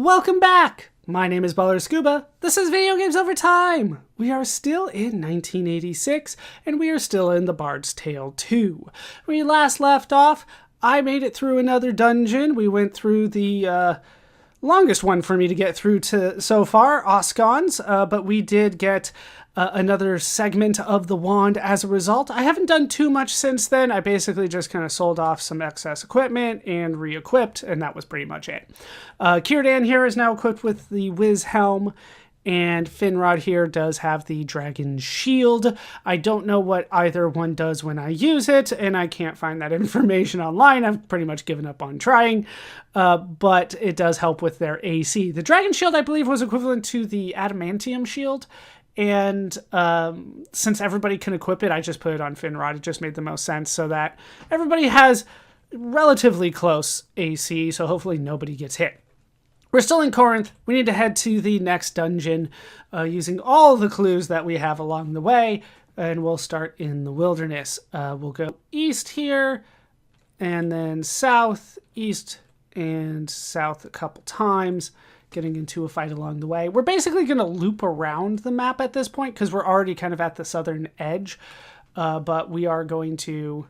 Welcome back! My name is ballerscuba. This is Video Games Over Time. We are still in 1986, and we are still in The Bard's Tale 2. When we last left off, I made it through another dungeon. We went through the longest one for me to get through to so far, Oscon's, but we did get another segment of the wand as a result. I haven't done too much since then. I basically just kind of sold off some excess equipment and re-equipped, and that was pretty much it. Círdan here is now equipped with the Whiz Helm, and Finrod here does have the Dragon Shield. I don't know what either one does when I use it, and I can't find that information online. I've pretty much given up on trying, but it does help with their AC. The Dragon Shield, I believe, was equivalent to the Adamantium Shield, and since everybody can equip it, I just put it on Finrod. It just made the most sense so that everybody has relatively close AC, so hopefully nobody gets hit. We're still in Corinth. We need to head to the next dungeon using all the clues that we have along the way, and we'll start in the wilderness. We'll go east here, and then south, east, and south a couple times, getting into a fight along the way. We're basically going to loop around the map at this point because we're already kind of at the southern edge, but we are going to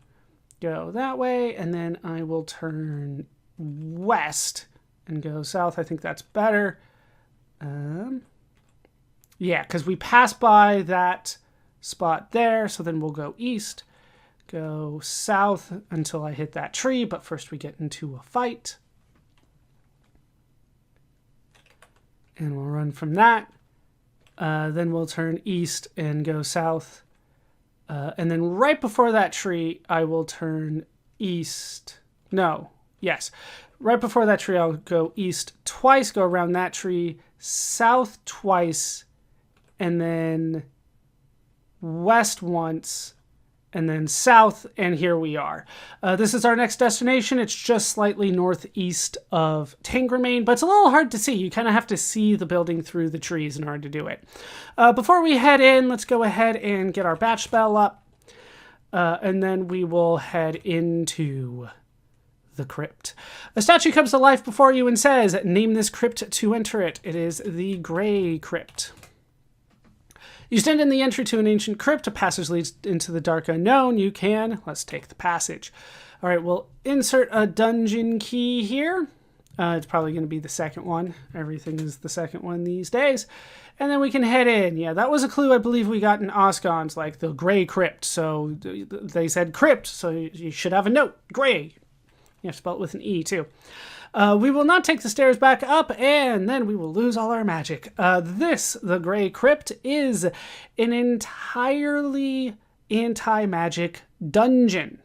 go that way, and then I will turn west and go south. I think that's better. Yeah, because we passed by that spot there, so then we'll go east, go south until I hit that tree, but first we get into a fight. And we'll run from that. Then we'll turn east and go south. And then right before that tree, I will turn east. No, yes. Right before that tree, I'll go east twice, go around that tree, south twice, and then west once, and then south, and here we are. This is our next destination. It's just slightly northeast of Tangramain, but it's a little hard to see. You kind of have to see the building through the trees in order to do it. Before we head in, let's go ahead and get our batch spell up, and then we will head into the crypt. A statue comes to life before you and says, "Name this crypt to enter it." It is the Grey Crypt. You stand in the entry to an ancient crypt. A passage leads into the dark unknown. You can. Let's take the passage. All right, we'll insert a dungeon key here. It's probably going to be the second one. Everything is the second one these days. And then we can head in. Yeah, that was a clue I believe we got in Oscon's, like the Grey Crypt. So they said crypt, so you should have a note. Grey. You have to spell it with an E, too. We will not take the stairs back up, and then we will lose all our magic. The Grey Crypt, is an entirely anti-magic dungeon.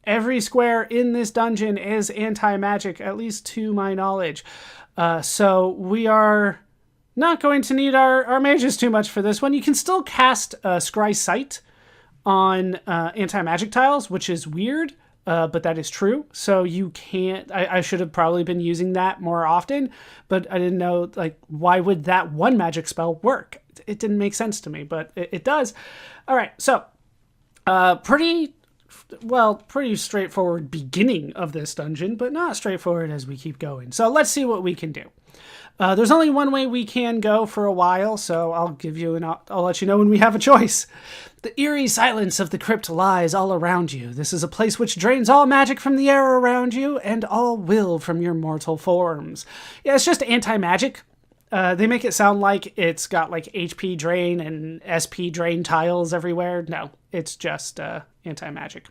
Every square in this dungeon is anti-magic, at least to my knowledge. So we are not going to need our mages too much for this one. You can still cast Scry Sight on anti-magic tiles, which is weird. But that is true. So you can't, I should have probably been using that more often, but I didn't know, like, why would that one magic spell work? It didn't make sense to me, but it does. All right. So, pretty straightforward beginning of this dungeon, but not straightforward as we keep going. So let's see what we can do. There's only one way we can go for a while, so I'll let you know when we have a choice. The eerie silence of the crypt lies all around you. This is a place which drains all magic from the air around you and all will from your mortal forms. Yeah, it's just anti-magic. They make it sound like it's got like HP drain and SP drain tiles everywhere. No, it's just anti-magic.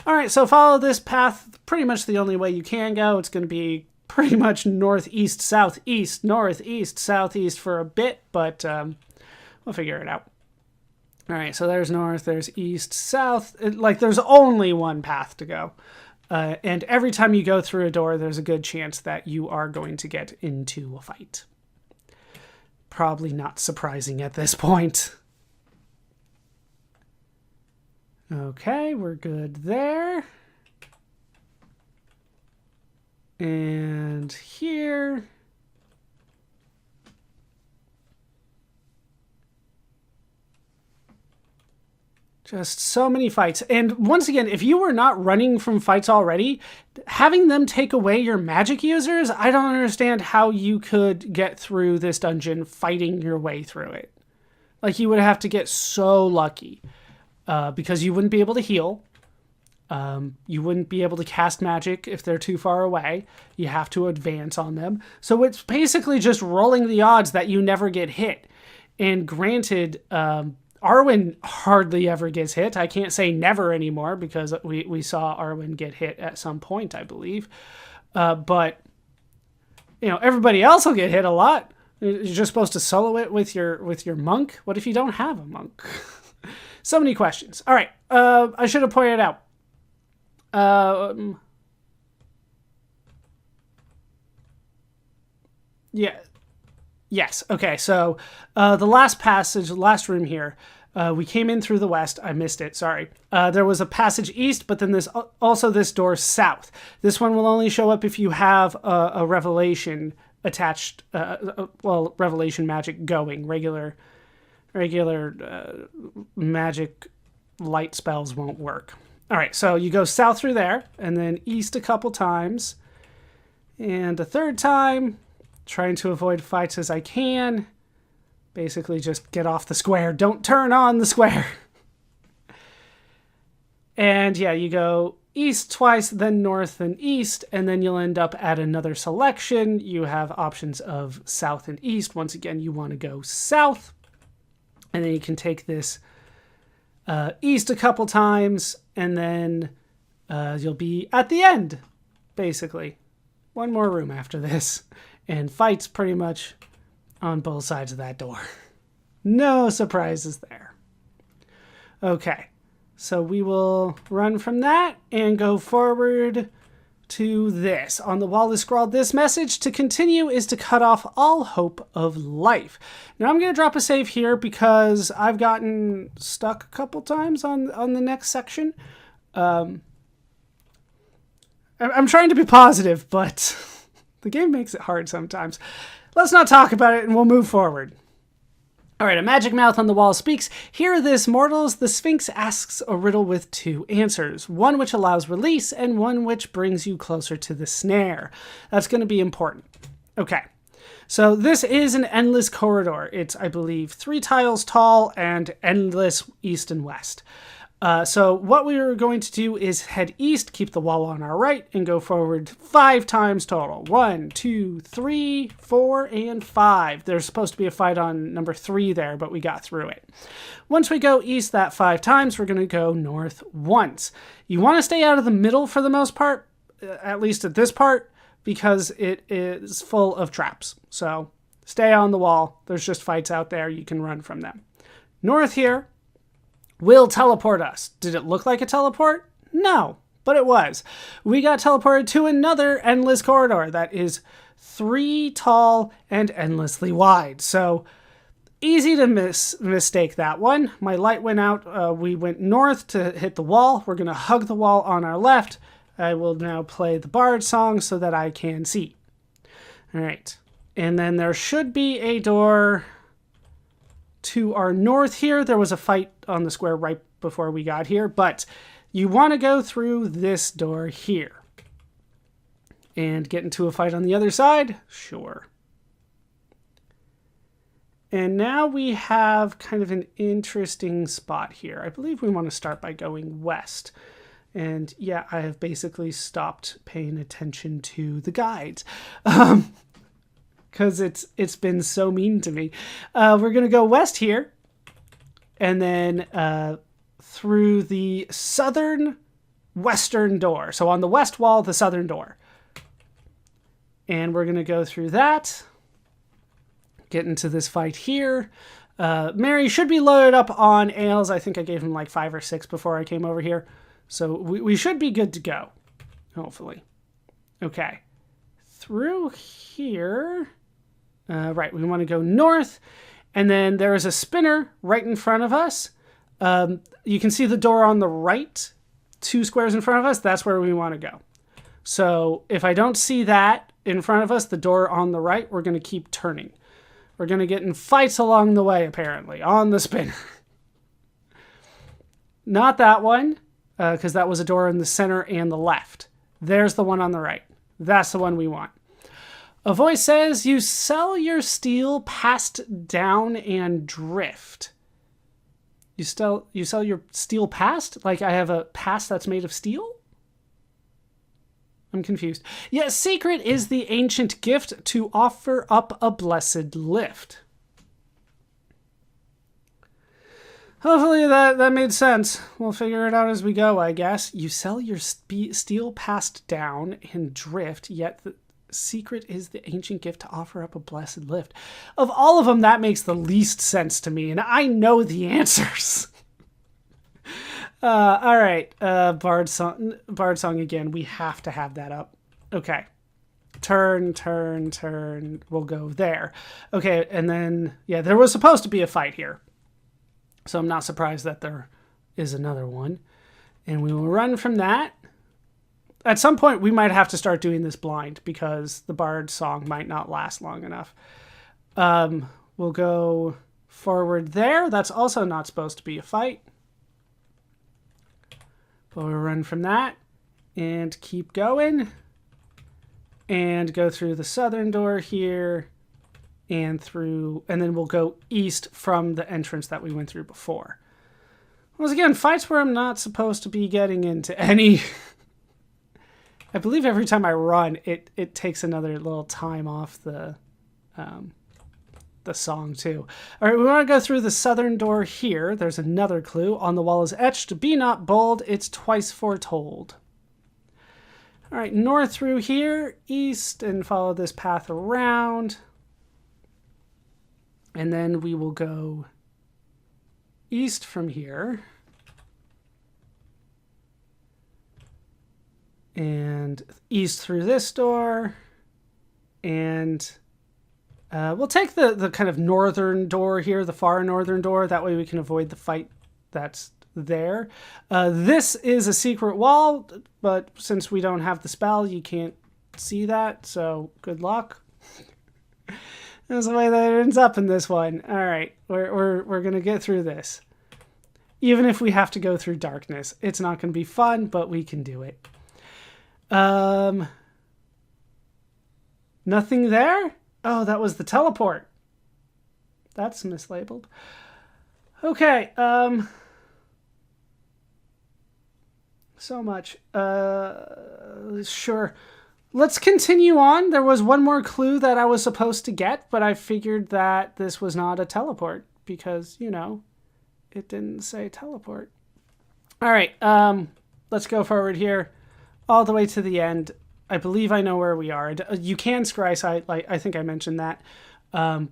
All right, so follow this path. Pretty much the only way you can go. It's going to be pretty much northeast, southeast, northeast, southeast for a bit, but we'll figure it out. All right, so there's north, there's east, south. There's only one path to go. And every time you go through a door, there's a good chance that you are going to get into a fight. Probably not surprising at this point. Okay, we're good there. And here. Just so many fights. And once again, if you were not running from fights already, having them take away your magic users, I don't understand how you could get through this dungeon fighting your way through it. Like, you would have to get so lucky because you wouldn't be able to heal. You wouldn't be able to cast magic if they're too far away. You have to advance on them. So it's basically just rolling the odds that you never get hit. And granted, Arwen hardly ever gets hit. I can't say never anymore because we saw Arwen get hit at some point, I believe. But, you know, everybody else will get hit a lot. You're just supposed to solo it with your monk. What if you don't have a monk? So many questions. All right. I should have pointed out. Yeah. Yes. Okay. So the last room here, we came in through the west. I missed it. Sorry. There was a passage east, but then there's also this door south. This one will only show up if you have a revelation attached. Revelation magic going. Regular magic light spells won't work. All right. So you go south through there, and then east a couple times, and a third time. Trying to avoid fights as I can. Basically just get off the square. Don't turn on the square. And yeah, you go east twice, then north, then east, and then you'll end up at another selection. You have options of south and east. Once again, you want to go south. And then you can take this east a couple times, and then you'll be at the end, basically. One more room after this. And fights pretty much on both sides of that door. No surprises there. Okay, so we will run from that and go forward to this. On the wall is scrawled, "This message to continue is to cut off all hope of life." Now I'm going to drop a save here because I've gotten stuck a couple times on the next section. I'm trying to be positive, but the game makes it hard sometimes. Let's not talk about it and we'll move forward. All right, a magic mouth on the wall speaks. "Hear this, mortals. The Sphinx asks a riddle with two answers. One which allows release and one which brings you closer to the snare." That's going to be important. Okay, so this is an endless corridor. It's, I believe, 3 tiles tall and endless east and west. So what we are going to do is head east, keep the wall on our right, and go forward 5 times total. 1, 2, 3, 4, and 5. There's supposed to be a fight on number 3 there, but we got through it. Once we go east that 5 times, we're going to go north once. You want to stay out of the middle for the most part, at least at this part, because it is full of traps. So stay on the wall. There's just fights out there. You can run from them. North here will teleport us. Did it look like a teleport? No, but it was. We got teleported to another endless corridor that is 3 tall and endlessly wide. So easy to mistake that one. My light went out. We went north to hit the wall. We're going to hug the wall on our left. I will now play the bard song so that I can see. All right. And then there should be a door to our north here. There was a fight on the square right before we got here, but you want to go through this door here and get into a fight on the other side. Sure. And now we have kind of an interesting spot here. I believe we want to start by going west. And yeah, I have basically stopped paying attention to the guides. Because it's been so mean to me. We're going to go west here, and then through the southern western door. So on the west wall, the southern door. And we're going to go through that, get into this fight here. Mary should be loaded up on ales. I think I gave him like 5 or 6 before I came over here. So we should be good to go, hopefully. Okay. Through here. Right, we want to go north, and then there is a spinner right in front of us. You can see the door on the right, 2 squares in front of us. That's where we want to go. So if I don't see that in front of us, the door on the right, we're going to keep turning. We're going to get in fights along the way, apparently, on the spinner. Not that one, because that was a door in the center and the left. There's the one on the right. That's the one we want. A voice says, you sell your steel passed down and drift. You sell your steel past? Like I have a past that's made of steel? I'm confused. Yes, secret is the ancient gift to offer up a blessed lift. Hopefully that made sense. We'll figure it out as we go, I guess. You sell your steel passed down and drift, yet the secret is the ancient gift to offer up a blessed lift. Of all of them, that makes the least sense to me, and I know the answers. All right, Bard song again. We have to have that up. Okay. Turn. We'll go there. Okay, and then, yeah, there was supposed to be a fight here. So I'm not surprised that there is another one. And we will run from that. At some point, we might have to start doing this blind because the Bard song might not last long enough. We'll go forward there. That's also not supposed to be a fight. But we'll run from that and keep going. And go through the southern door here. And then we'll go east from the entrance that we went through before. Once again, fights where I'm not supposed to be getting into any... I believe every time I run, it takes another little time off the song too. All right, we want to go through the southern door here. There's another clue. On the wall is etched, be not bold, it's twice foretold. All right, north through here, east, and follow this path around. And then we will go east from here. And east through this door. And we'll take the kind of northern door here, the far northern door. That way we can avoid the fight that's there. This is a secret wall, but since we don't have the spell, you can't see that. So good luck. That's the way that it ends up in this one. All right, we're gonna get through this. Even if we have to go through darkness, it's not gonna be fun, but we can do it. Nothing there? Oh, that was the teleport. That's mislabeled. Okay, so much. Sure. Let's continue on. There was one more clue that I was supposed to get, but I figured that this was not a teleport because, you know, it didn't say teleport. All right, let's go forward here all the way to the end. I believe I know where we are. You can scry sight, like I think I mentioned that,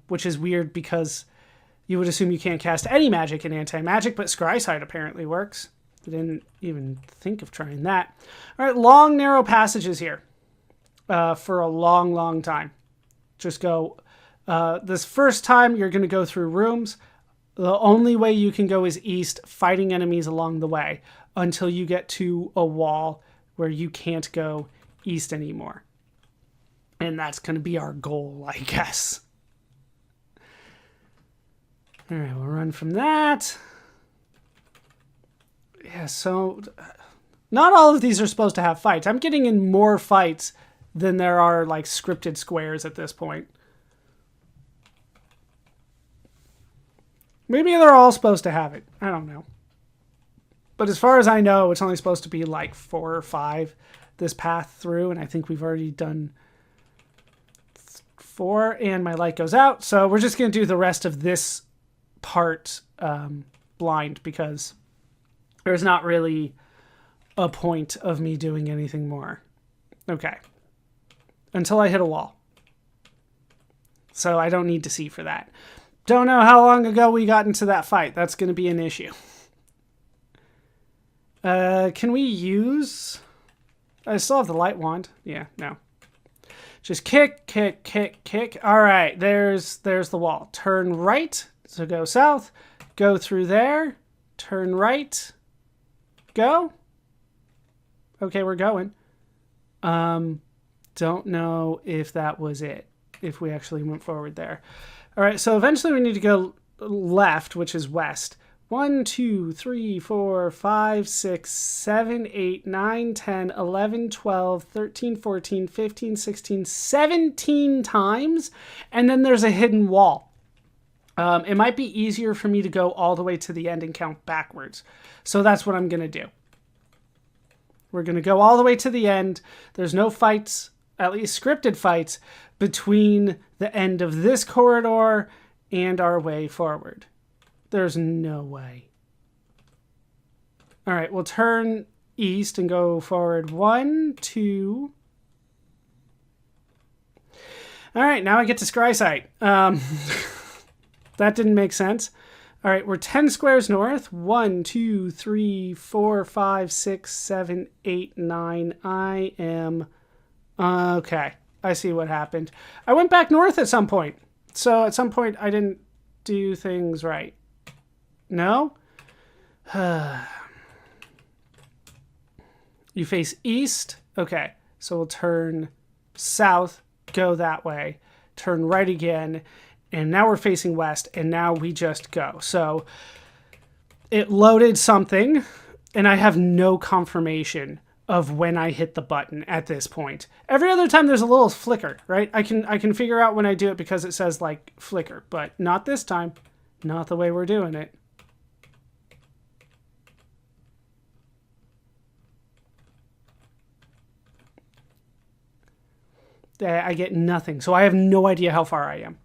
which is weird because you would assume you can't cast any magic in anti-magic, but scry sight apparently works. I didn't even think of trying that. All right, long, narrow passages here. For a long, long time. Just go. This first time, you're going to go through rooms. The only way you can go is east, fighting enemies along the way, until you get to a wall where you can't go east anymore. And that's going to be our goal, I guess. All right, we'll run from that. Yeah, so... not all of these are supposed to have fights. I'm getting in more fights than there are like scripted squares at this point. Maybe they're all supposed to have it. I don't know. But as far as I know, it's only supposed to be like 4 or 5 this path through, and I think we've already done 4, and my light goes out. So we're just going to do the rest of this part blind because there's not really a point of me doing anything more. Okay. Until I hit a wall. So I don't need to see for that. Don't know how long ago we got into that fight. That's going to be an issue. Can we use... I still have the light wand. Yeah, no. Just kick, kick, kick, kick. All right, there's the wall. Turn right, so go south. Go through there. Turn right. Go. Okay, we're going. Don't know if that was it, if we actually went forward there. All right, so eventually we need to go left, which is west. 1, 2, 3, 4, 5, 6, 7, 8, 9, 10, 11, 12, 13, 14, 15, 16, 17 times. And then there's a hidden wall. It might be easier for me to go all the way to the end and count backwards. So that's what I'm going to do. We're going to go all the way to the end. There's no fights, at least scripted fights, between the end of this corridor and our way forward. There's no way. All right, we'll turn east and go forward. 1, 2. All right, now I get to scry sight. That didn't make sense. All right, we're 10 squares north. 1, 2, 3, 4, 5, 6, 7, 8, 9. I am... Okay, I see what happened. I went back north at some point. So at some point, I didn't do things right. No? You face east. Okay, so we'll turn south, go that way, turn right again, and now we're facing west, and now we just go. So it loaded something, and I have no confirmation of when I hit the button at this point. Every other time there's a little flicker, right? I can figure out when I do it because it says like flicker, but not this time. Not the way we're doing it. I get nothing, so I have no idea how far I am.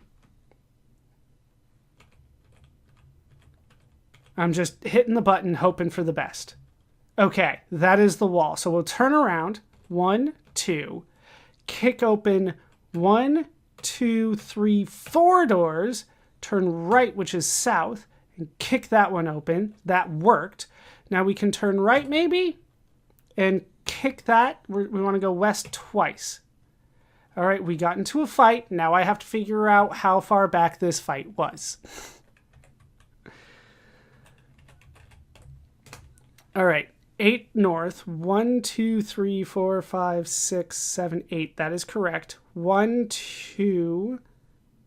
I'm just hitting the button, hoping for the best. Okay, that is the wall. So we'll turn around. 1, 2. Kick open 1, 2, 3, 4 doors. Turn right, which is south, and kick that one open. That worked. Now we can turn right, maybe, and kick that. We want to go west twice. All right, we got into a fight. Now I have to figure out how far back this fight was. All right, 8 north. 1, 2, 3, 4, 5, 6, 7, 8. That is correct. 1, 2.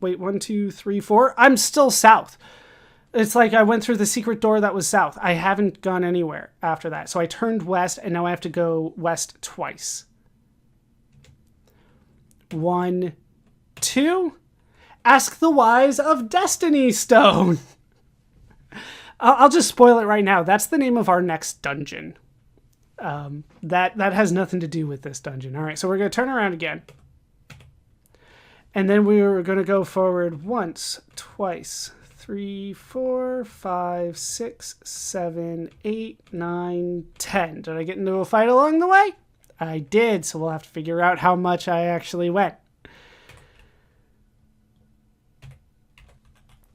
Wait, 1, 2, 3, 4. I'm still south. It's like I went through the secret door that was south. I haven't gone anywhere after that. So I turned west, and now I have to go west twice. 1, 2. Ask the wise of Destiny Stone. I'll just spoil it right now. That's the name of our next dungeon. That has nothing to do with this dungeon. All right, so we're going to turn around again. And then we were going to go forward once, twice, 3, 4, 5, 6, 7, 8, 9, 10. Did I get into a fight along the way? I did, so we'll have to figure out how much I actually went.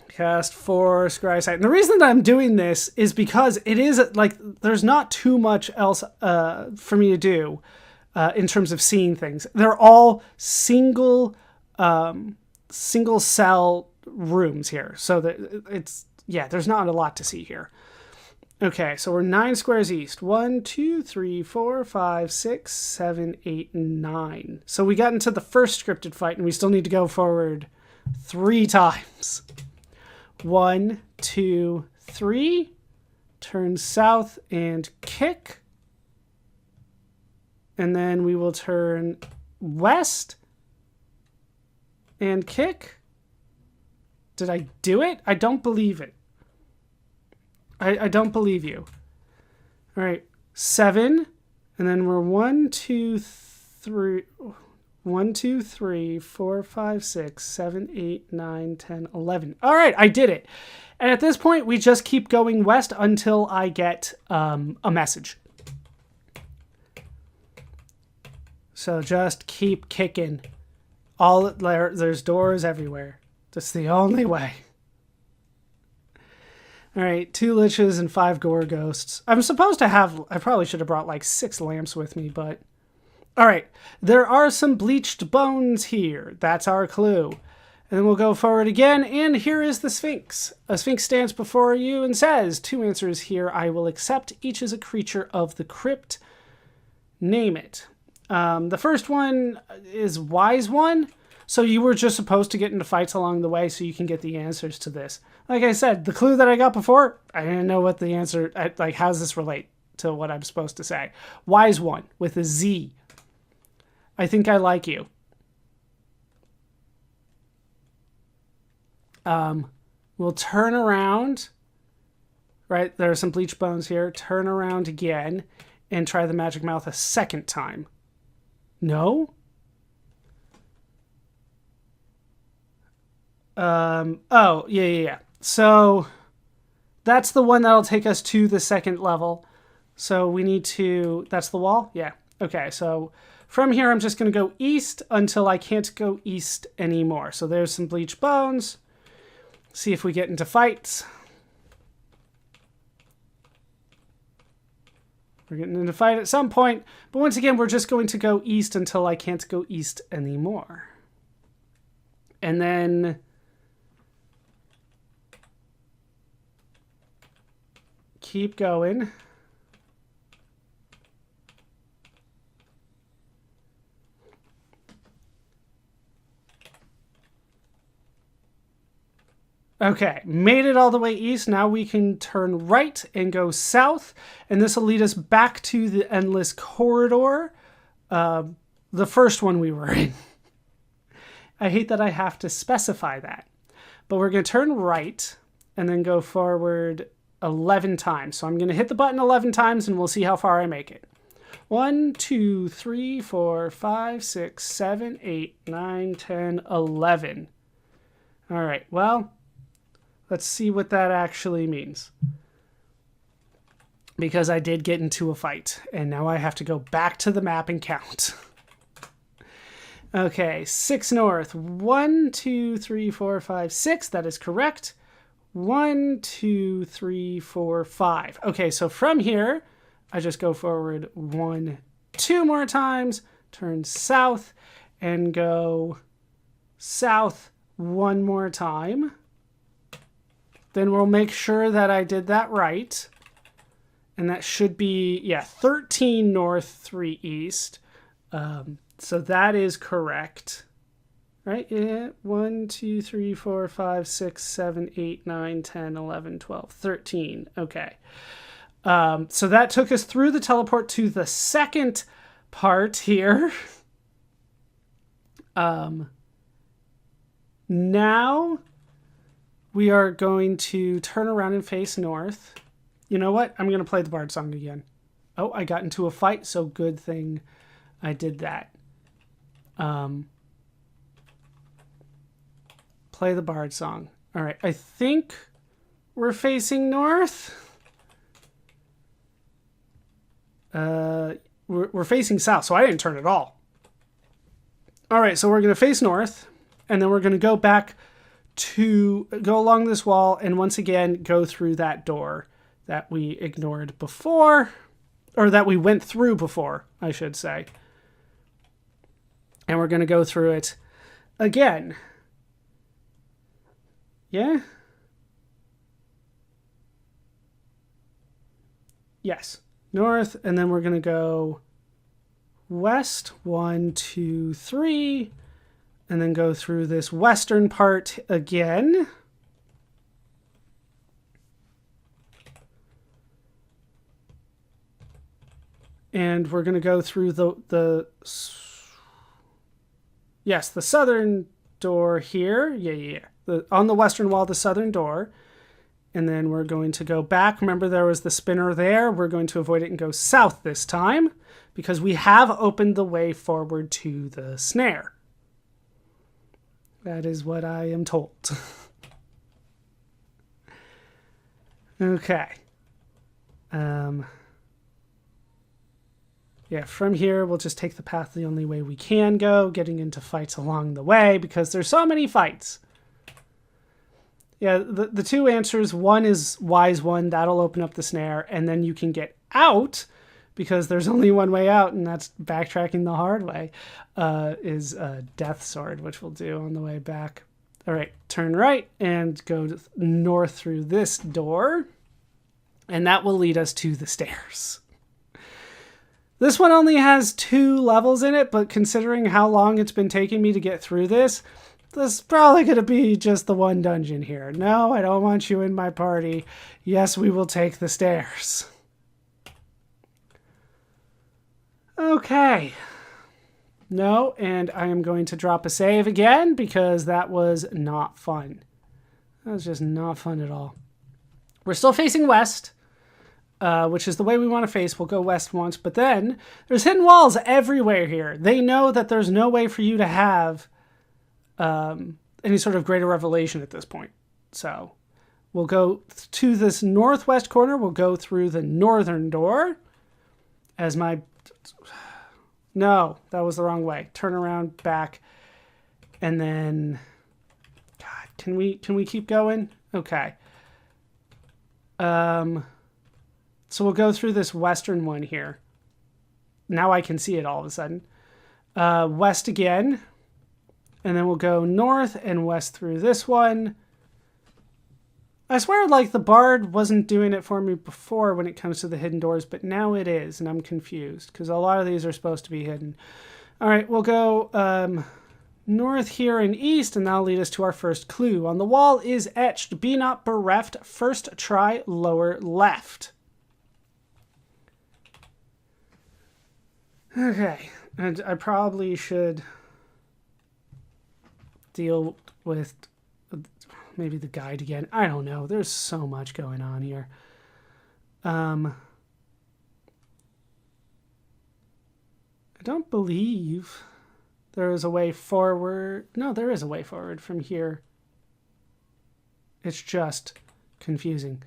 Cast 4, scry sight. And the reason that I'm doing this is because it is like there's not too much else for me to do in terms of seeing things. They're all single cell rooms here, so that it's there's not a lot to see here. Okay, so we're 9 squares east. 1, 2, 3, 4, 5, 6, 7, 8, 9. So we got into the first scripted fight, and we still need to go forward 3 times. 1, 2, 3. Turn south and kick. And then we will turn west and kick. Did I do it? I don't believe it. I don't believe you. All right, 7. And then we're 1, 2, 3. 1, 2, 3, 4, 5, 6, 7, 8, 9, 10, 11. All right, I did it. And at this point, we just keep going west until I get a message. So just keep kicking. There's doors everywhere. That's the only way. All right, 2 liches and 5 gore ghosts. I'm supposed to have... I probably should have brought like 6 lamps with me, but... All right, there are some bleached bones here. That's our clue. And then we'll go forward again, and here is the Sphinx. A Sphinx stands before you and says, 2 answers here I will accept. Each is a creature of the crypt. Name it. The first one is Wise One. So you were just supposed to get into fights along the way so you can get the answers to this. Like I said, the clue that I got before, I didn't know what the answer, like how does this relate to what I'm supposed to say? Wise one with a Z. I think I like you. We'll turn around. Right, there are some bleach bones here. Turn around again and try the magic mouth a second time. No? Oh, yeah. So that's the one that'll take us to the second level. So we need to, that's the wall? Yeah. Okay, so from here I'm just going to go east until I can't go east anymore. So there's some bleach bones. See if we get into fights. We're getting into a fight at some point, but once again, we're just going to go east until I can't go east anymore. And then keep going. Okay, made it all the way east. Now we can turn right and go south, and this will lead us back to the endless corridor, the first one we were in. I hate that I have to specify that, but we're going to turn right and then go forward 11 times. So I'm going to hit the button 11 times, and we'll see how far I make it. 1, 2, 3, 4, 5, 6, 7, 8, 9, 10, 11. All right, well, let's see what that actually means. Because I did get into a fight, and now I have to go back to the map and count. Okay, 6 north. 1, 2, 3, 4, 5, 6. That is correct. 1, 2, 3, 4, 5. Okay, so from here, I just go forward 1, 2 more times, turn south, and go south 1 more time. Then we'll make sure that I did that right. And that should be, yeah, 13 north, 3 east. So that is correct. Right? Yeah. 1, 2, 3, 4, 5, 6, 7, 8, 9, 10, 11, 12, 13. Okay. So that took us through the teleport to the second part here. Now we are going to turn around and face north. You know what? I'm going to play the Bard song again. Oh, I got into a fight, so good thing I did that. Play the Bard song. All right, I think we're facing north. We're facing south, so I didn't turn at all. All right, so we're going to face north, and then we're going to go back to go along this wall and once again go through that door that we ignored before, or that we went through before, I should say. And we're going to go through it again. Yeah? Yes. North, and then we're going to go west, 1, 2, 3, and then go through this western part again. And we're going to go through the southern door here. Yeah. On the western wall, the southern door. And then we're going to go back. Remember, there was the spinner there. We're going to avoid it and go south this time because we have opened the way forward to the snare. That is what I am told. Okay. Yeah, from here, we'll just take the path the only way we can go, getting into fights along the way because there's so many fights. Yeah, the two answers, one is wise one, that'll open up the snare, and then you can get out because there's only one way out, and that's backtracking the hard way, is Death Sword, which we'll do on the way back. All right, turn right and go north through this door, and that will lead us to the stairs. This one only has 2 levels in it, but considering how long it's been taking me to get through this is probably going to be just the one dungeon here. No, I don't want you in my party. Yes, we will take the stairs. Okay. No, and I am going to drop a save again because that was not fun. That was just not fun at all. We're still facing west, which is the way we want to face. We'll go west once, but then there's hidden walls everywhere here. They know that there's no way for you to have any sort of greater revelation at this point. So we'll go to this northwest corner. We'll go through the northern door as my... No, that was the wrong way. Turn around, back, and then... God, can we keep going? Okay. So we'll go through this western one here. Now I can see it all of a sudden. West again. And then we'll go north and west through this one. I swear like the bard wasn't doing it for me before when it comes to the hidden doors, but now it is, and I'm confused because a lot of these are supposed to be hidden. All right, we'll go north here and east, and that'll lead us to our first clue. On the wall is etched, "Be not bereft, first try lower left." Okay, and I probably should deal with maybe the guide again. I don't know. There's so much going on here. I don't believe there is a way forward. No, there is a way forward from here. It's just confusing.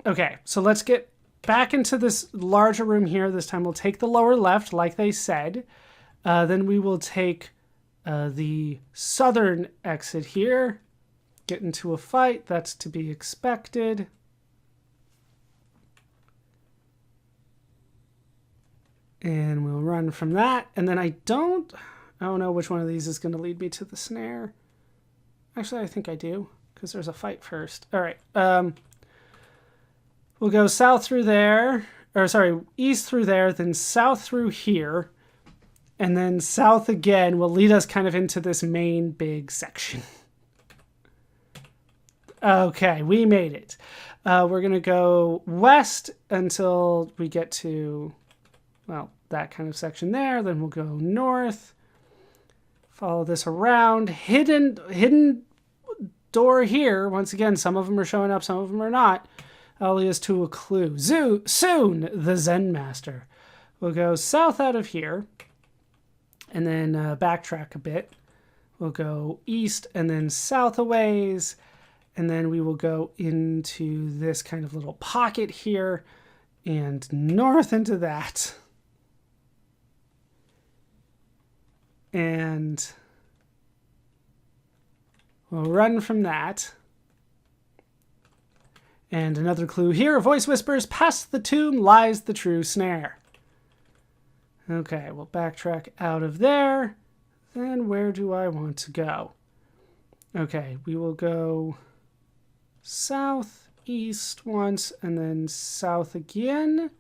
Okay, so let's get back into this larger room here. This time we'll take the lower left, like they said. Then we will take the southern exit here. Get into a fight. That's to be expected. And we'll run from that. And then I don't know which one of these is going to lead me to the snare. Actually, I think I do, because there's a fight first. All right. We'll go south through there. Or sorry, east through there, then south through here. And then south again will lead us kind of into this main big section. Okay, we made it. We're going to go west until we get to, well, that kind of section there. Then we'll go north. Follow this around. Hidden door here. Once again, some of them are showing up, some of them are not. That'll lead us to a clue. Soon, the Zen Master. We'll go south out of here. And then backtrack a bit. We'll go east and then south a ways. And then we will go into this kind of little pocket here and north into that. And we'll run from that. And another clue here. Voice whispers, "Past the tomb lies the true snare." Okay, we'll backtrack out of there. Then where do I want to go? Okay, we will go south, east once, and then south again.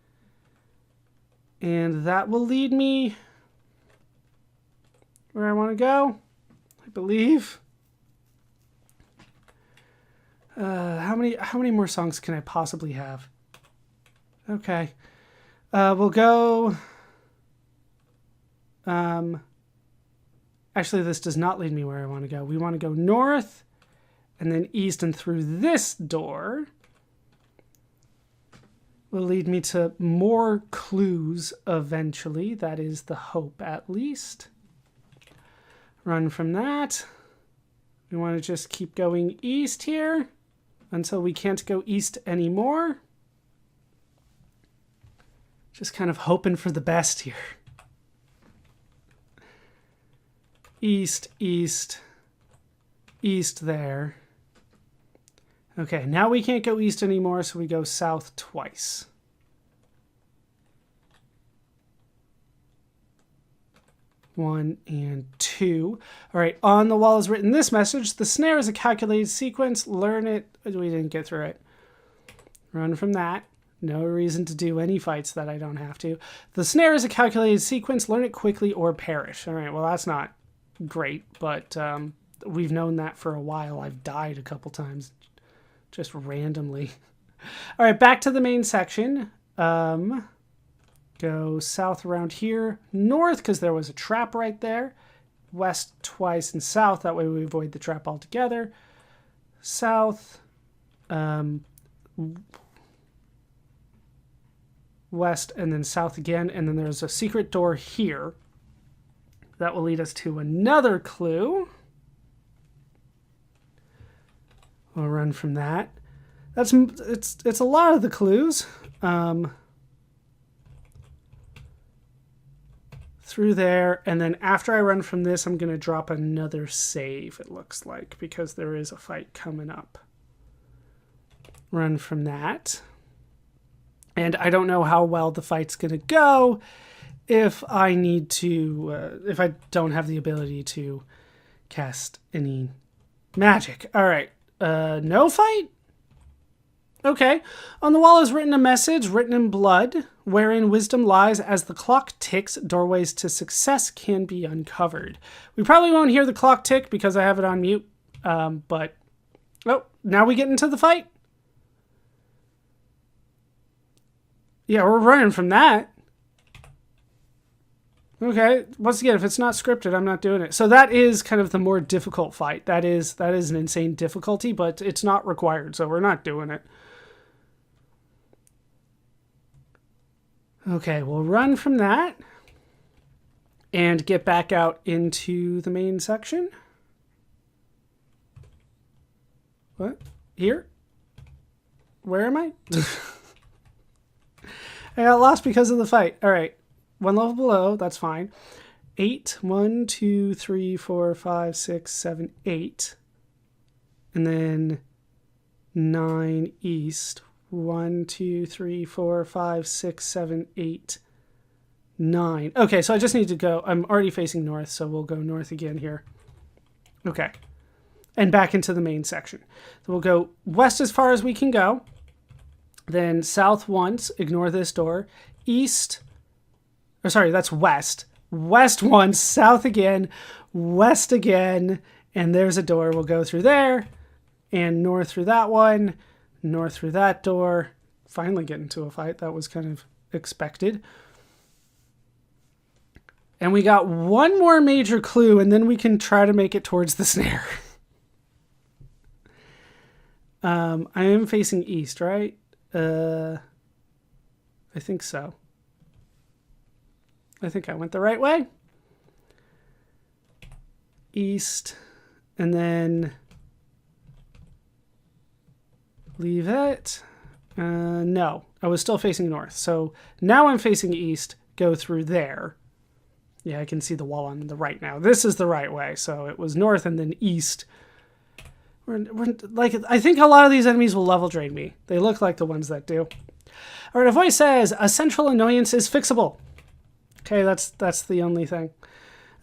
And that will lead me where I want to go, I believe. How many more songs can I possibly have? Okay. We'll go... Actually, this does not lead me where I want to go. We want to go north and then east, and through this door will lead me to more clues eventually. That is the hope, at least. Run from that. We want to just keep going east here until we can't go east anymore. Just kind of hoping for the best here. East, east, east there. Okay, now we can't go east anymore, so we go south twice. One and two. All right, on the wall is written this message. The snare is a calculated sequence. Learn it. We didn't get through it. Run from that. No reason to do any fights that I don't have to. The snare is a calculated sequence. Learn it quickly or perish. All right, well, that's not great, but we've known that for a while. I've died a couple times just randomly. All right, back to the main section. Go south around here. North, because there was a trap right there. West twice and south. That way we avoid the trap altogether. South. West and then south again, and then there's a secret door here that will lead us to another clue. We'll run from that. It's a lot of the clues. Through there, and then after I run from this, I'm going to drop another save, it looks like, because there is a fight coming up. Run from that. And I don't know how well the fight's going to go if I need to, if I don't have the ability to cast any magic. All right. No fight? Okay. On the wall is written a message, written in blood, wherein wisdom lies. As the clock ticks, doorways to success can be uncovered. We probably won't hear the clock tick because I have it on mute. But, oh, now we get into the fight. Yeah, we're running from that. Okay, once again, if it's not scripted, I'm not doing it. So that is kind of the more difficult fight. That is an insane difficulty, but it's not required, so we're not doing it. Okay, we'll run from that and get back out into the main section. What? Here? Where am I? I got lost because of the fight. All right. One level below. That's fine. 8. 1, 2, 3, 4, 5, 6, 7, 8. And then 9 east. 1, 2, 3, 4, 5, 6, 7, 8, 9. Okay, so I just need to go. I'm already facing north, so we'll go north again here. Okay. And back into the main section. So we'll go west as far as we can go. Then south once, ignore this door. East, or sorry, that's west. West once, south again, west again, and there's a door. We'll go through there, and north through that one, north through that door. Finally get into a fight. That was kind of expected. And we got one more major clue, and then we can try to make it towards the snare. I am facing east, right? I think so. I think I went the right way. East, and then leave it. No, I was still facing north. So now I'm facing east, go through there. Yeah, I can see the wall on the right now. This is the right way. So it was north and then east. We're like, I think a lot of these enemies will level drain me. They look like the ones that do. All right, a voice says, a central annoyance is fixable. Okay, that's the only thing.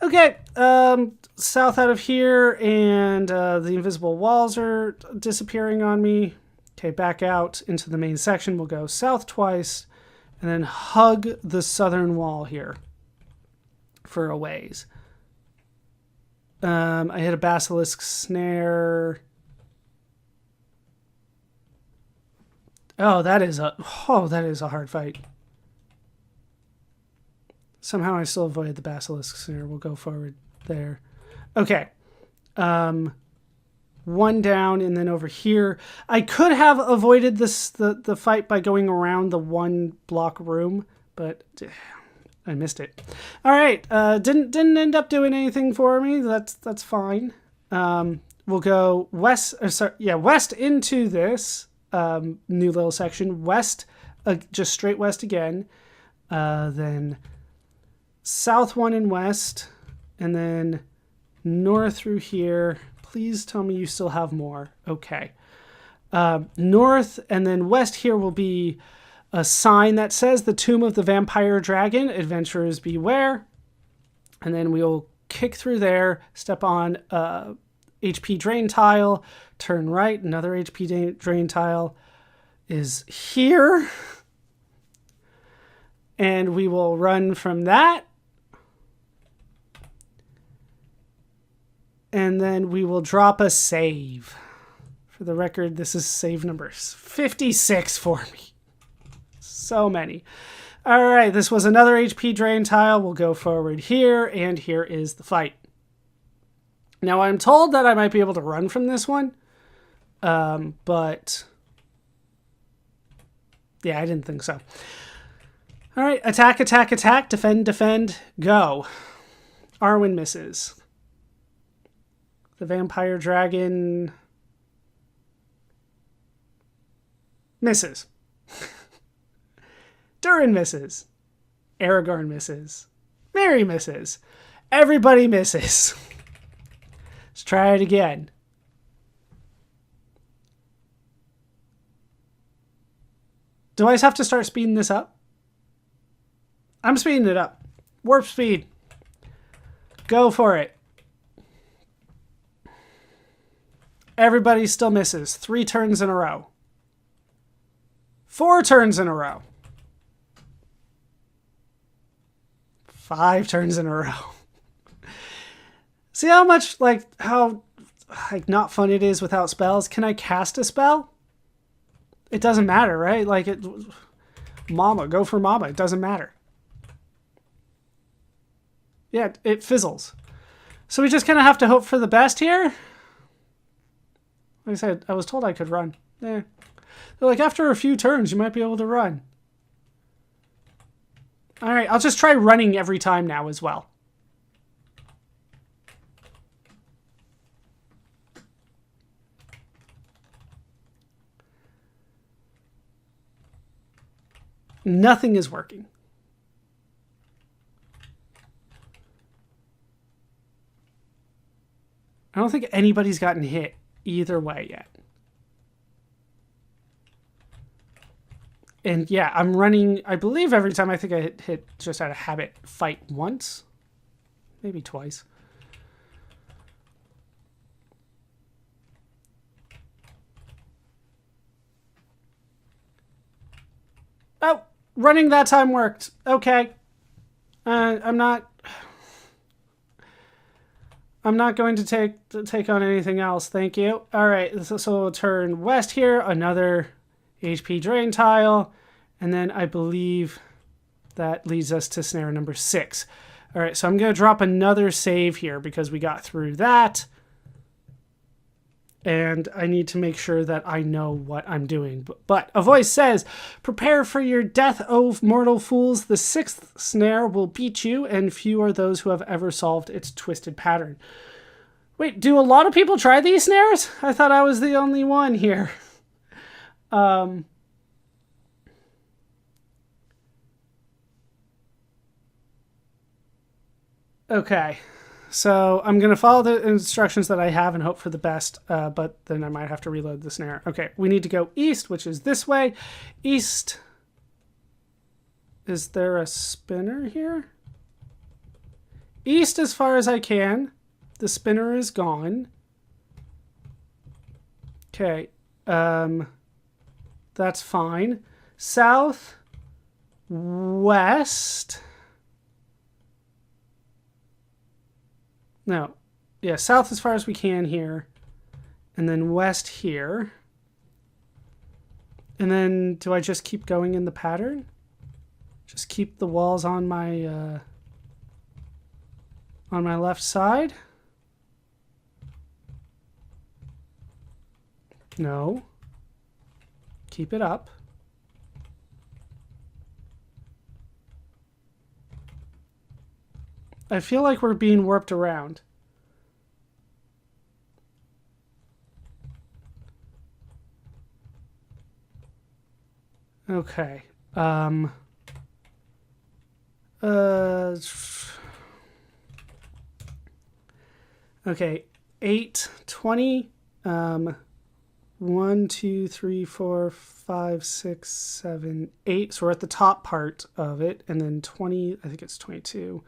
Okay, south out of here, and the invisible walls are disappearing on me. Okay, back out into the main section. We'll go south twice, and then hug the southern wall here for a ways. I hit a basilisk snare. Oh, that is a hard fight. Somehow I still avoided the basilisk snare. We'll go forward there. Okay. One down, and then over here. I could have avoided the fight by going around the one block room, but I missed it. All right. Didn't end up doing anything for me. That's fine. We'll go west into this new little section. West, just straight west again. Then south one and west, and then north through here. Please tell me you still have more. Okay. North and then west here will be a sign that says the Tomb of the Vampire Dragon, adventurers beware. And then we'll kick through there, step on HP drain tile, turn right, another HP drain tile is here. And we will run from that. And then we will drop a save. For the record, this is save number 56 for me. So many. All right, this was another HP drain tile. We'll go forward here, and here is the fight. Now, I'm told that I might be able to run from this one, but yeah, I didn't think so. All right, attack, attack, attack, defend, defend, go. Arwen misses. The vampire dragon misses. Durin misses. Aragorn misses. Mary misses. Everybody misses. Let's try it again. Do I just have to start speeding this up? I'm speeding it up. Warp speed. Go for it. Everybody still misses. 3 turns in a row. 4 turns in a row. 5 turns in a row. See how much, how not fun it is without spells? Can I cast a spell? It doesn't matter, right? Mama, go for Mama. It doesn't matter. Yeah, it fizzles. So we just kind of have to hope for the best here. Like I said, I was told I could run. They're like, after a few turns, you might be able to run. All right, I'll just try running every time now as well. Nothing is working. I don't think anybody's gotten hit either way yet. And yeah, I'm running, I believe every time. I think I hit just out of habit fight once. Maybe twice. Oh, running that time worked. Okay. I'm not going to take on anything else. Thank you. All right, so we'll turn west here. Another HP drain tile. And then I believe that leads us to snare number 6. All right, so I'm going to drop another save here because we got through that. And I need to make sure that I know what I'm doing. But a voice says, "Prepare for your death, O mortal fools. The 6th snare will beat you, and few are those who have ever solved its twisted pattern." Wait, do a lot of people try these snares? I thought I was the only one here. Okay, so I'm going to follow the instructions that I have and hope for the best, but then I might have to reload the snare. Okay, we need to go east, which is this way. East. Is there a spinner here? East as far as I can. The spinner is gone. Okay, that's fine. South, west. No, yeah, south as far as we can here, and then west here. And then do I just keep going in the pattern? Just keep the walls on my left side? No. Keep it up. I feel like we're being warped around. Okay. Okay. 8, 20. 1, 2, 3, 4, 5, 6, 7, 8. So we're at the top part of it, and then 20. I think it's 22.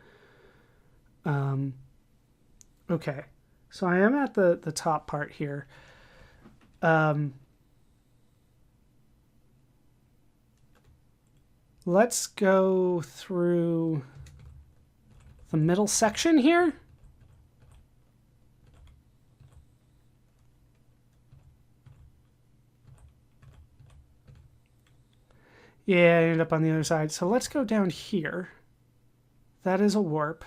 Okay, so I am at the top part here. let's go through the middle section here. Yeah, I ended up on the other side. So let's go down here. That is a warp.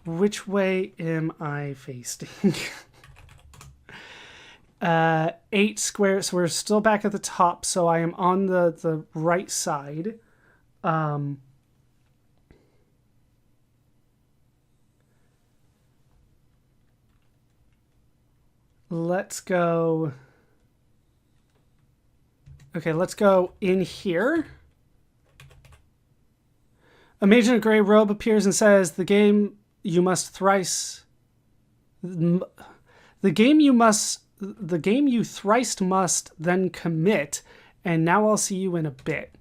Which way am I facing? 8 squares. So we're still back at the top. So I am on the right side. Let's go. Okay, let's go in here. A mage in a gray robe appears and says, the game you thrice must then commit, and now I'll see you in a bit.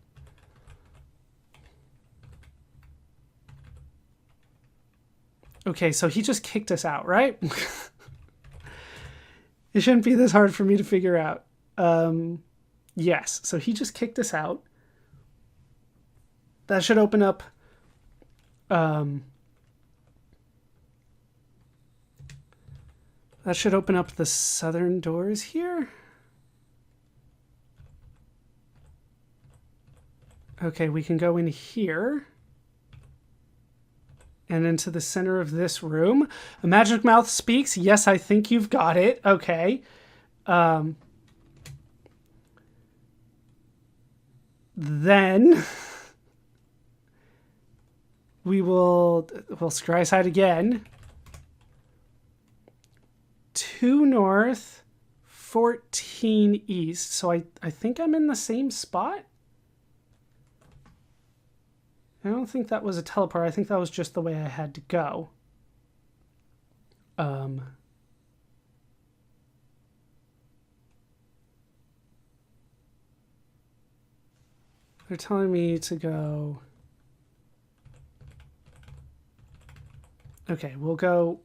Okay, so he just kicked us out, right? It shouldn't be this hard for me to figure out. Yes, so he just kicked us out. That should open up... that should open up the southern doors here. Okay, we can go in here. And into the center of this room. A magic mouth speaks. Yes, I think you've got it. Okay. Then we'll scry side again. 2 north, 14 east. So I think I'm in the same spot. I don't think that was a teleport. I think that was just the way I had to go. They're telling me to go... Okay, we'll go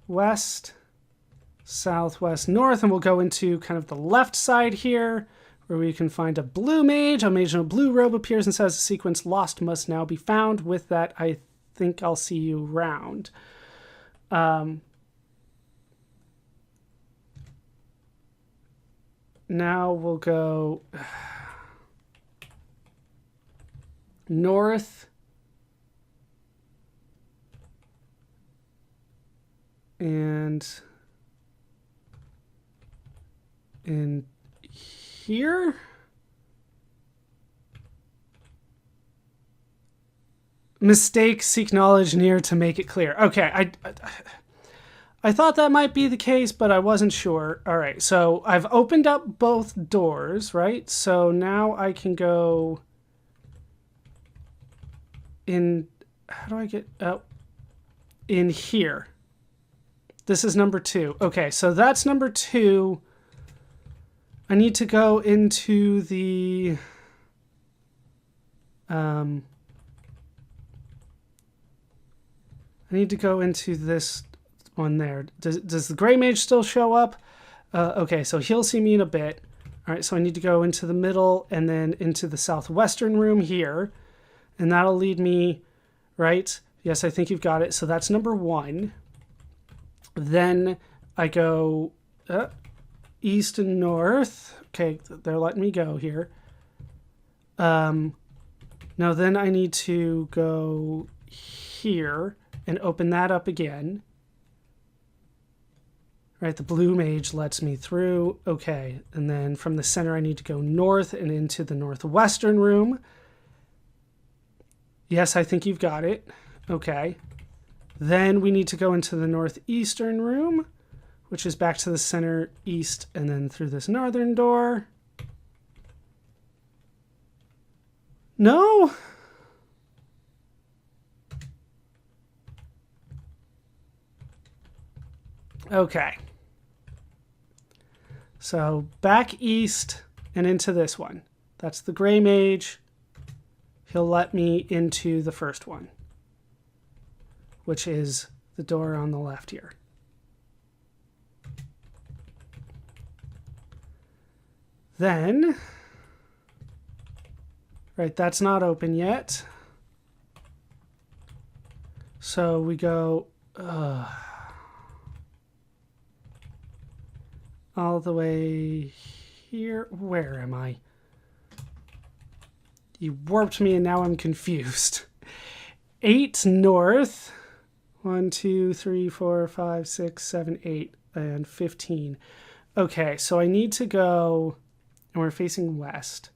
west, southwest, north, and we'll go into kind of the left side here, where we can find a blue mage. A mage in a blue robe appears and says the sequence lost must now be found. With that, I think I'll see you round. Now we'll go north and in here. Mistake, seek knowledge near to make it clear. Okay, I thought that might be the case, but I wasn't sure. All right, so I've opened up both doors, right? So now I can go in. How do I get up? In here. This is number 2. Okay, so that's number 2. I need to go into the... I need to go into this one there. Does the gray mage still show up? Okay, so he'll see me in a bit. All right, so I need to go into the middle and then into the southwestern room here. And that'll lead me, right? Yes, I think you've got it. So that's number 1. Then I go east and north. Okay, they're letting me go here. Now then I need to go here and open that up again. Right, the blue mage lets me through. Okay, and then from the center I need to go north and into the northwestern room. Yes, I think you've got it. Okay. Then we need to go into the northeastern room, which is back to the center east and then through this northern door. No? Okay. So back east and into this one. That's the gray mage. He'll let me into the first one, which is the door on the left here. Then, right, that's not open yet. So we go all the way here. Where am I? You warped me and now I'm confused. 8 north. 1, 2, 3, 4, 5, 6, 7, 8, and 15. Okay, so I need to go, and we're facing west.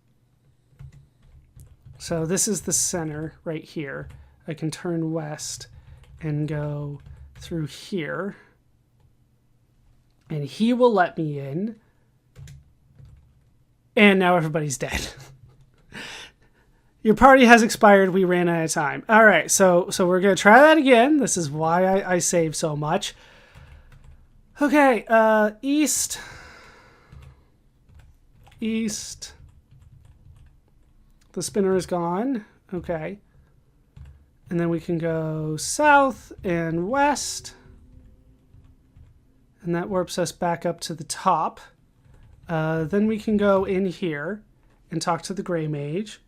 So this is the center right here. I can turn west and go through here. And he will let me in. And now everybody's dead. Your party has expired. We ran out of time. All right, so we're going to try that again. This is why I save so much. Okay, east. East. The spinner is gone. Okay. And then we can go south and west. And that warps us back up to the top. Then we can go in here and talk to the Grey Mage.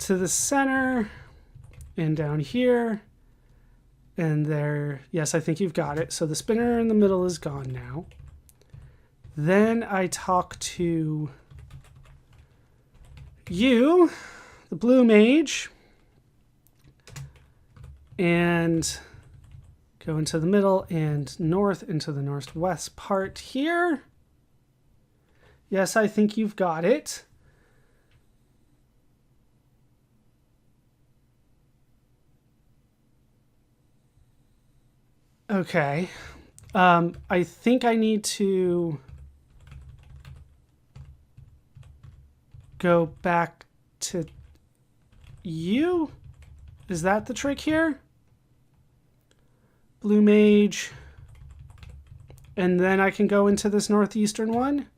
To the center and down here. And there, yes, I think you've got it. So the spinner in the middle is gone now. Then I talk to you, the Blue Mage, and go into the middle and north into the northwest part here. Yes, I think you've got it. Okay. I think I need to go back to you. Is that the trick here? Blue Mage. And then I can go into this northeastern one?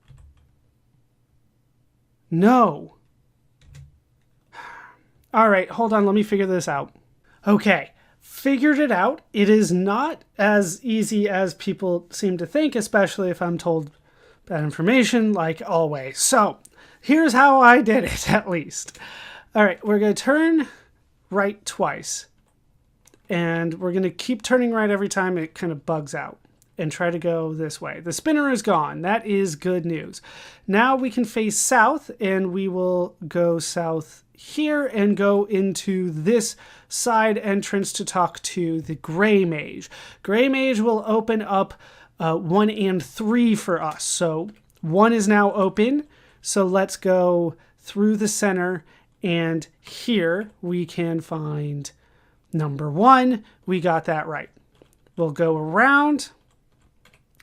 No. All right, hold on. Let me figure this out. Okay. Figured it out. It is not as easy as people seem to think, especially if I'm told bad information, like always. So here's how I did it, at least. All right, we're going to turn right twice. And we're going to keep turning right every time it kind of bugs out. And try to go this way. The spinner is gone. That is good news. Now we can face south, and we will go south here and go into this side entrance to talk to the Grey Mage. Grey Mage will open up 1 and 3 for us. So 1 is now open. So let's go through the center, and here we can find number 1. We got that right. We'll go around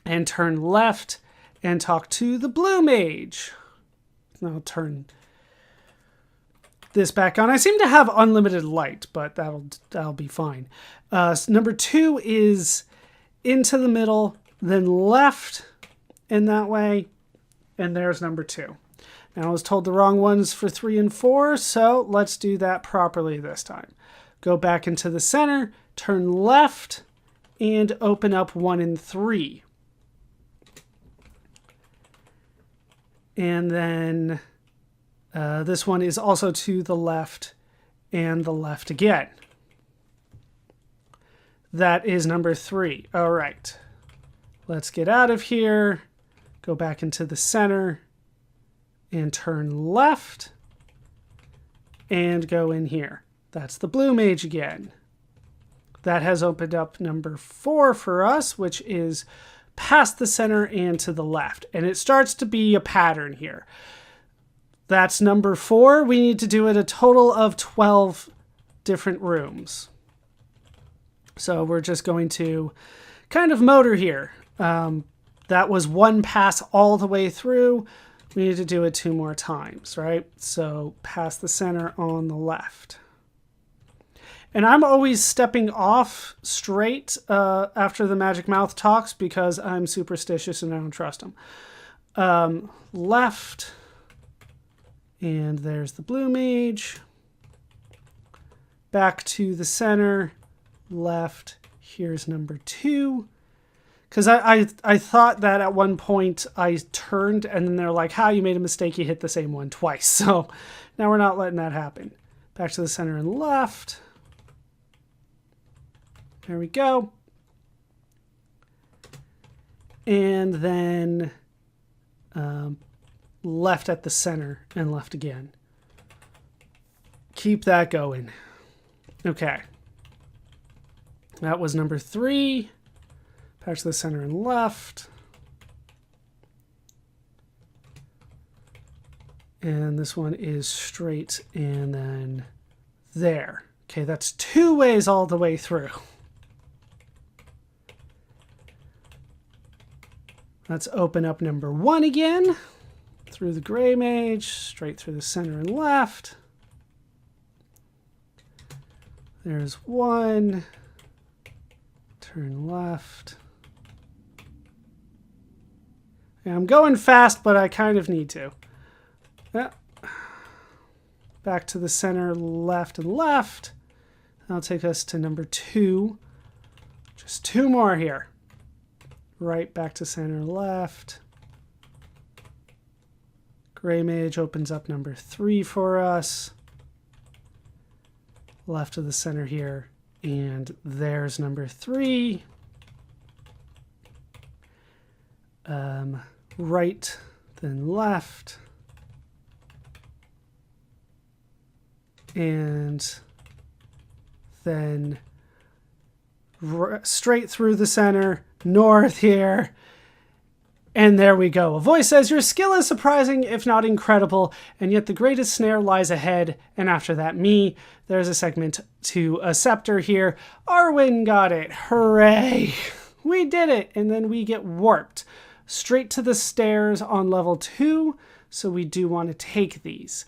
and turn left and talk to the Blue Mage. I'll turn this back on. I seem to have unlimited light, but that'll be fine. Number 2 is into the middle, then left in that way, and there's number 2. Now I was told the wrong ones for 3 and 4, so let's do that properly this time. Go back into the center, turn left, and open up 1 and 3. And then this one is also to the left and the left again. That is number 3. All right. Let's get out of here. Go back into the center and turn left and go in here. That's the Blue Mage again. That has opened up number 4 for us, which is past the center and to the left. And it starts to be a pattern here. That's number 4. We need to do it a total of 12 different rooms. So we're just going to kind of motor here. That was 1 pass all the way through. We need to do it 2 more times, right? So past the center on the left. And I'm always stepping off straight after the Magic Mouth talks because I'm superstitious and I don't trust him. Left. And there's the Blue Mage. Back to the center. Left. Here's number 2. Because I thought that at one point I turned and then they're like, "How, you made a mistake, you hit the same one twice." So now we're not letting that happen. Back to the center and left. There we go. And then left at the center and left again. Keep that going. Okay. That was number 3. Back to the center and left. And this one is straight and then there. Okay, that's 2 ways all the way through. Let's open up number 1 again. Through the gray mage, straight through the center and left. There's 1. Turn left. Yeah, I'm going fast, but I kind of need to. Yeah. Back to the center, left and left. That'll take us to number 2. Just 2 more here. Right, back to center, left. Gray mage opens up number 3 for us. Left of the center here, and there's number 3. Right, then left. And then straight through the center, north here. And there we go. A voice says, "Your skill is surprising, if not incredible, and yet the greatest snare lies ahead." And after that, me. There's a segment to a scepter here. Arwen got it. Hooray. We did it. And then we get warped straight to the stairs on level 2. So we do want to take these.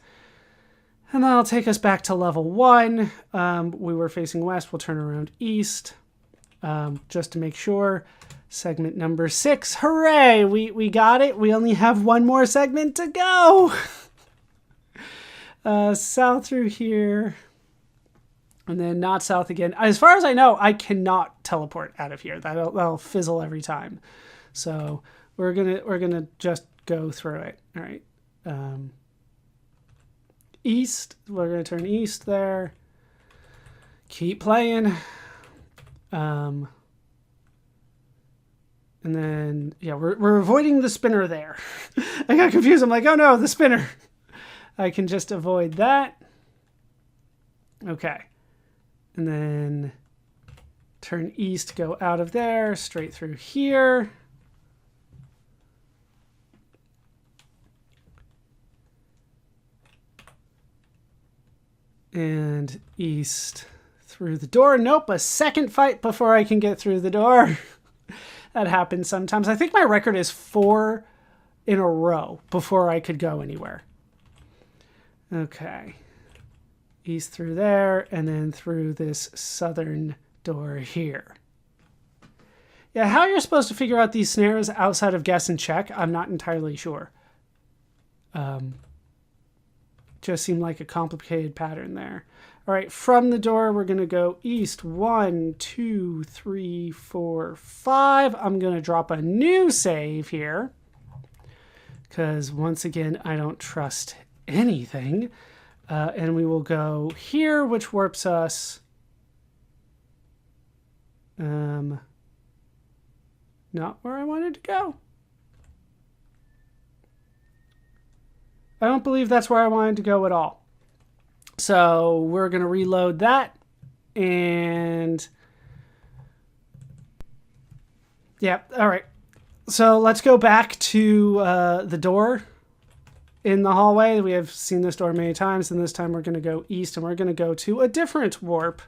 And that'll take us back to level 1. We were facing west. We'll turn around east just to make sure. Segment number 6. Hooray! We got it. We only have 1 more segment to go. South through here. And then not south again. As far as I know, I cannot teleport out of here. That'll fizzle every time. So we're gonna just go through it. All right. East. We're gonna turn east there. Keep playing. And then, yeah, we're avoiding the spinner there. I got confused. I'm like, oh no, the spinner. I can just avoid that. Okay. And then turn east, go out of there, straight through here. And east through the door. Nope, a second fight before I can get through the door. That happens sometimes. I think my record is 4 in a row before I could go anywhere. Okay. East through there, and then through this southern door here. Yeah, how you're supposed to figure out these snares outside of guess and check, I'm not entirely sure. Just seemed like a complicated pattern there. All right, from the door, we're going to go east. 1, 2, 3, 4, 5. I'm going to drop a new save here. Because once again, I don't trust anything. And we will go here, which warps us. Not where I wanted to go. I don't believe that's where I wanted to go at all. So we're going to reload that. And yeah, all right. So let's go back to the door in the hallway. We have seen this door many times, and this time we're going to go east, and we're going to go to a different warp.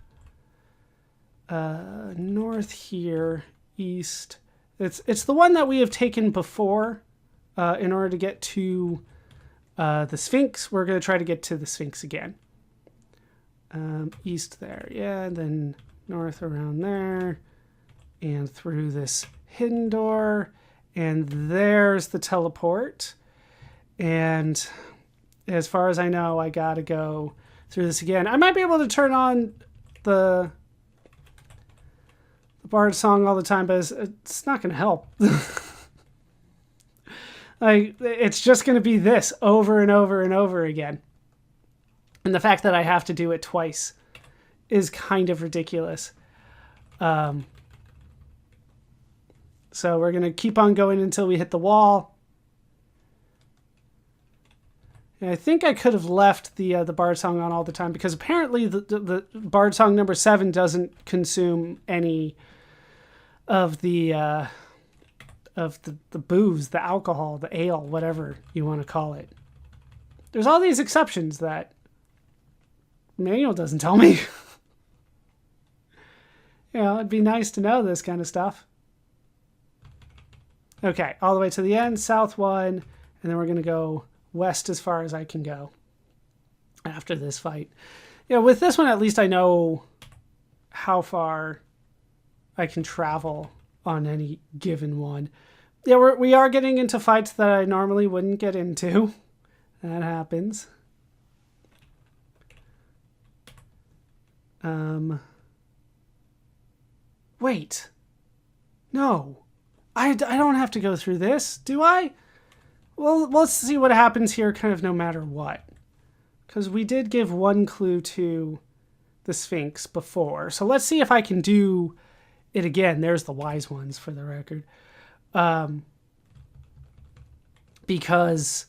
North here, east. It's the one that we have taken before in order to get to the Sphinx. We're going to try to get to the Sphinx again. East there, yeah, and then north around there, and through this hidden door, and there's the teleport. And as far as I know, I gotta go through this again. I might be able to turn on the Bard song all the time, but it's not going to help. Like, it's just going to be this over and over and over again. And the fact that I have to do it twice is kind of ridiculous. So we're going to keep on going until we hit the wall. And I think I could have left the Bard song on all the time, because apparently the Bard song number 7 doesn't consume any of the booze, the alcohol, the ale, whatever you want to call it. There's all these exceptions that manual doesn't tell me. You know, it'd be nice to know this kind of stuff. Okay, all the way to the end, south 1, and then we're going to go west as far as I can go after this fight. Yeah, with this one, at least I know how far I can travel on any given one. Yeah, we are getting into fights that I normally wouldn't get into. That happens. Wait. No. I don't have to go through this, do I? Well, let's see what happens here kind of no matter what. Because we did give one clue to the Sphinx before. So let's see if I can do it again. There's the wise ones for the record. Because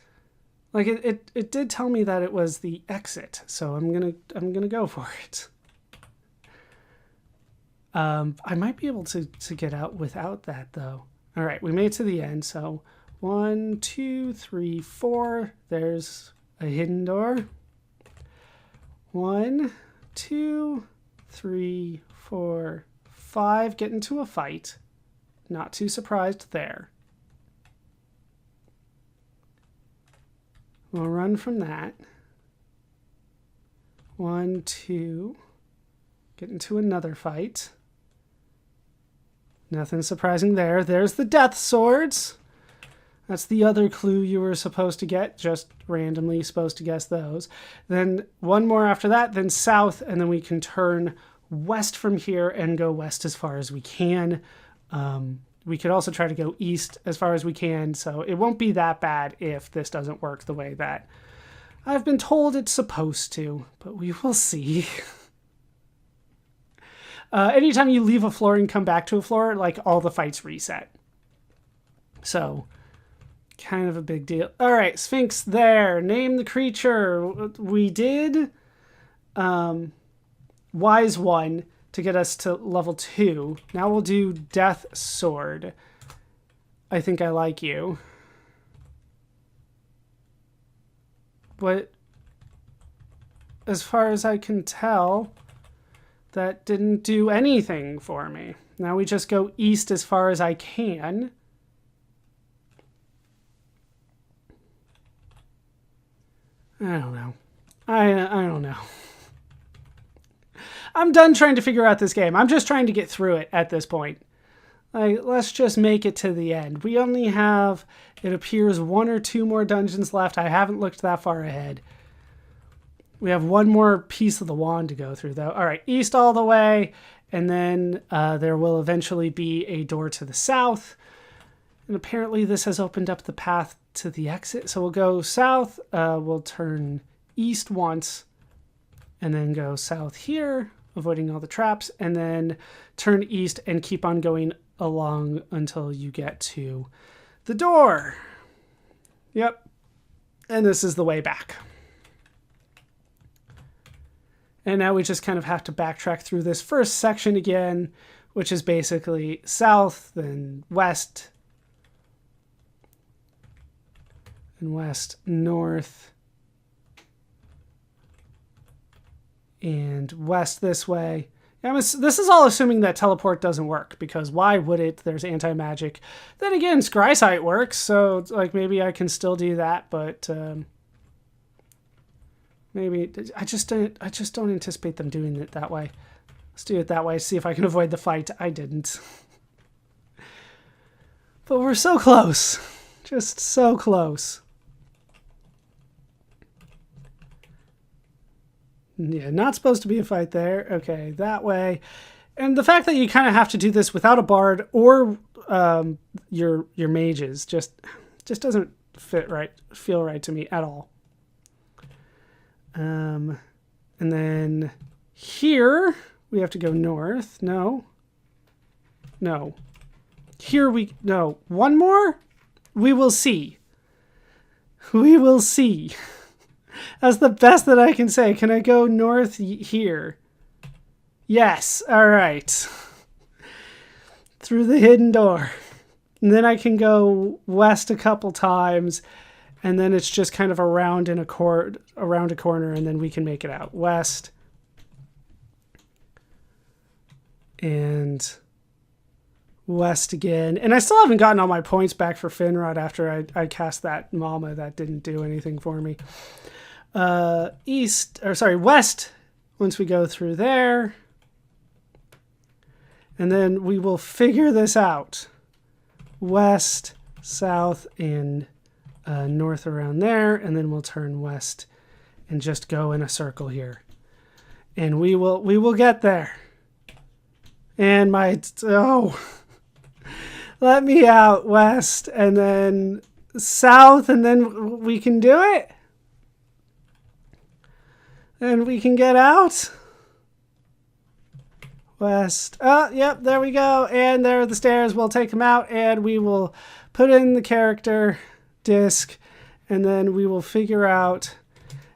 like it did tell me that it was the exit. So I'm gonna go for it. I might be able to get out without that though. All right, we made it to the end. So 1, 2, 3, 4. There's a hidden door. 1, 2, 3, 4, 5. Get into a fight. Not too surprised there. We'll run from that. 1, 2. Get into another fight. Nothing surprising there. There's the death swords. That's the other clue you were supposed to get, just randomly supposed to guess those. Then one more after that, then south, and then we can turn west from here and go west as far as we can. We could also try to go east as far as we can, so it won't be that bad if this doesn't work the way that I've been told it's supposed to, but we will see. Anytime you leave a floor and come back to a floor, like, all the fights reset. So, kind of a big deal. All right, Sphinx there. Name the creature. We did Wise One to get us to level 2. Now we'll do Death Sword. I think I like you. But as far as I can tell, that didn't do anything for me. Now we just go east as far as I can. I don't know. I don't know. I'm done trying to figure out this game. I'm just trying to get through it at this point. Like, let's just make it to the end. We only have, it appears, 1 or 2 more dungeons left. I haven't looked that far ahead. We have 1 more piece of the wand to go through, though. All right, east all the way, and then there will eventually be a door to the south. And apparently this has opened up the path to the exit. So we'll go south, we'll turn east once, and then go south here, avoiding all the traps, and then turn east and keep on going along until you get to the door. Yep. And this is the way back. And now we just kind of have to backtrack through this first section again, which is basically south, then west, and west, north, and west this way. This is all assuming that teleport doesn't work, because why would it? There's anti-magic. Then again, Scry Sight works, so like maybe I can still do that, but maybe I just don't anticipate them doing it that way. Let's do it that way. See if I can avoid the fight. I didn't. But we're so close. Just so close. Yeah, not supposed to be a fight there. Okay, that way. And the fact that you kind of have to do this without a bard or your mages just doesn't feel right to me at all. And then here we have to go north. No. No. One more? We will see. We will see. That's the best that I can say. Can I go north here? Yes. All right. Through the hidden door. And then I can go west a couple times, and then it's just kind of around a corner, and then we can make it out. West. And west again. And I still haven't gotten all my points back for Finrod after I cast that Mama that didn't do anything for me. West, once we go through there. And then we will figure this out. West, south, and north around there. And then we'll turn west and just go in a circle here. And we will get there. And let me out west and then south, and then we can do it. And we can get out. West. Oh, yep, there we go. And there are the stairs. We'll take them out, and we will put in the character disc, and then we will figure out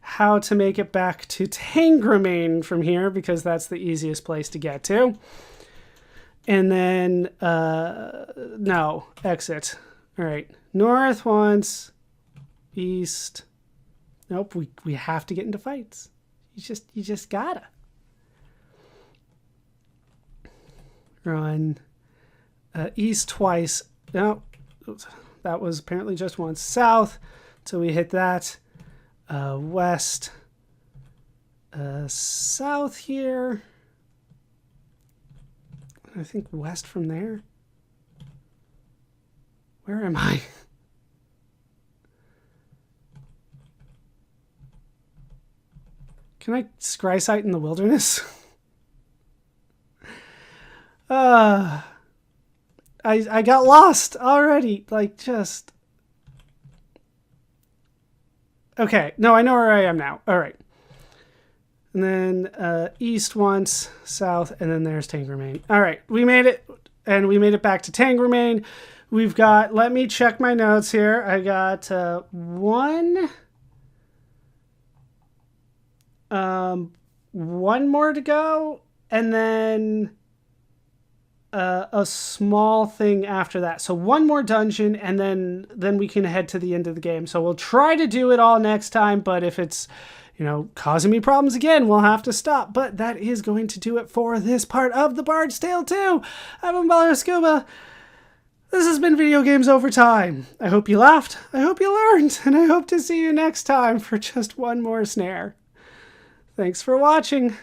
how to make it back to Tangramain from here, because that's the easiest place to get to. And then, no, exit. All right, north once, east. Nope, we have to get into fights. You just gotta. Run. East twice. No, that was apparently just once. South, till we hit that. West. South here. I think west from there. Where am I? Can I scry sight in the wilderness? I got lost already. Like, just... Okay, no, I know where I am now. All right. And then east once, south, and then there's Tangramain. All right, we made it, and we made it back to Tangramain. We've got, let me check my notes here. I got one more to go, and then a small thing after that. So one more dungeon, and then we can head to the end of the game. So we'll try to do it all next time, but if it's, causing me problems again, we'll have to stop. But that is going to do it for this part of The Bard's Tale 2. I'm ballerscuba. This has been Video Games Over Time. I hope you laughed, I hope you learned, and I hope to see you next time for just one more snare. Thanks for watching.